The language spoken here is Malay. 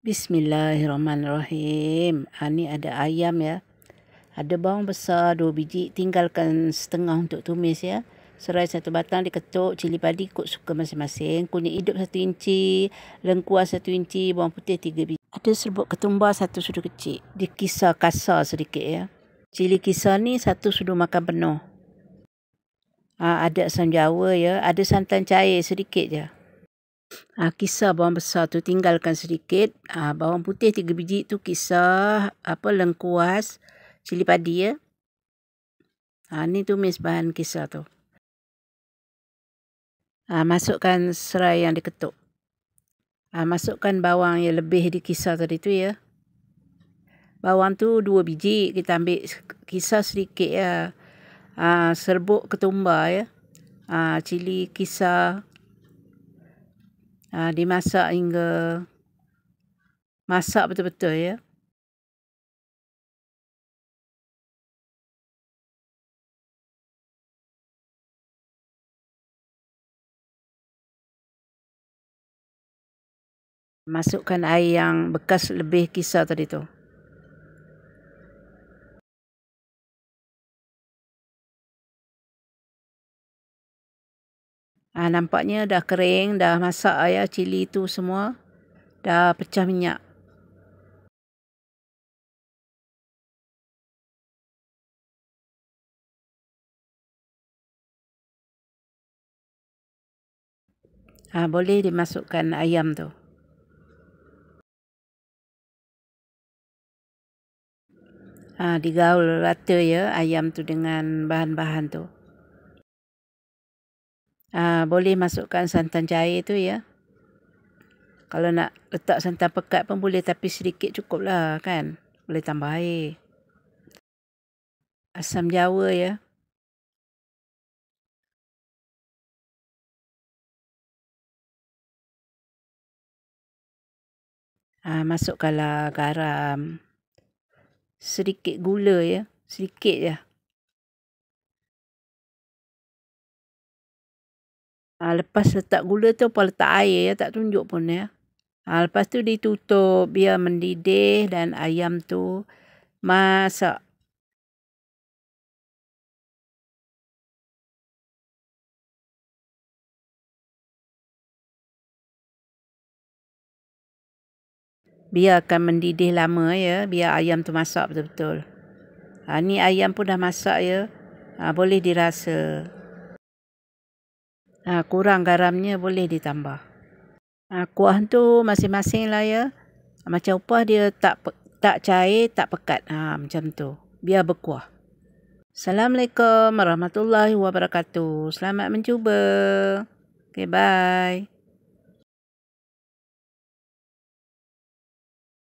Bismillahirrahmanirrahim. Ni ada ayam ya. Ada bawang besar 2 biji. Tinggalkan setengah untuk tumis ya. Serai 1 batang diketuk. Cili padi ikut suka masing-masing. Kunyit hidup 1 inci. Lengkuas 1 inci. Bawang putih 3 biji. Ada serbuk ketumbar 1 sudu kecil. Dikisar kasar sedikit ya. Cili kisar ni 1 sudu makan penuh. Ada asam jawa ya. Ada santan cair sedikit je. Kisar bawang besar tu tinggalkan sedikit. Bawang putih 3 biji tu kisar. Lengkuas. Cili padi ya. Ni tumis bahan kisar tu. Masukkan serai yang diketuk. Masukkan bawang yang lebih dikisar tadi tu ya. Bawang tu 2 biji. Kita ambil kisar sedikit ya. Serbuk ketumbar ya. Cili kisar. Dimasak hingga masak betul-betul ya. Masukkan air yang bekas lebih kisar tadi tu. Nampaknya dah kering, dah masak ya cili tu semua. Dah pecah minyak. Boleh dimasukkan ayam tu. Digaul rata ya ayam tu dengan bahan-bahan tu. Boleh masukkan santan cair tu ya. Kalau nak letak santan pekat pun boleh, tapi sedikit cukup lah kan. Boleh tambah air. Asam jawa ya. Masukkanlah garam. Sedikit gula ya. Sedikit je. Lepas letak gula tu apa letak air ya. Tak tunjuk pun ya. Lepas tu ditutup biar mendidih dan ayam tu masak. Biarkan mendidih lama ya. Biar ayam tu masak betul-betul. Ni ayam pun dah masak ya. Boleh dirasa. Kurang garamnya boleh ditambah. Kuah tu masing-masing lah ya. Macam upah dia tak cair, tak pekat. Macam tu. Biar berkuah. Assalamualaikum warahmatullahi wabarakatuh. Selamat mencuba. Okay, bye.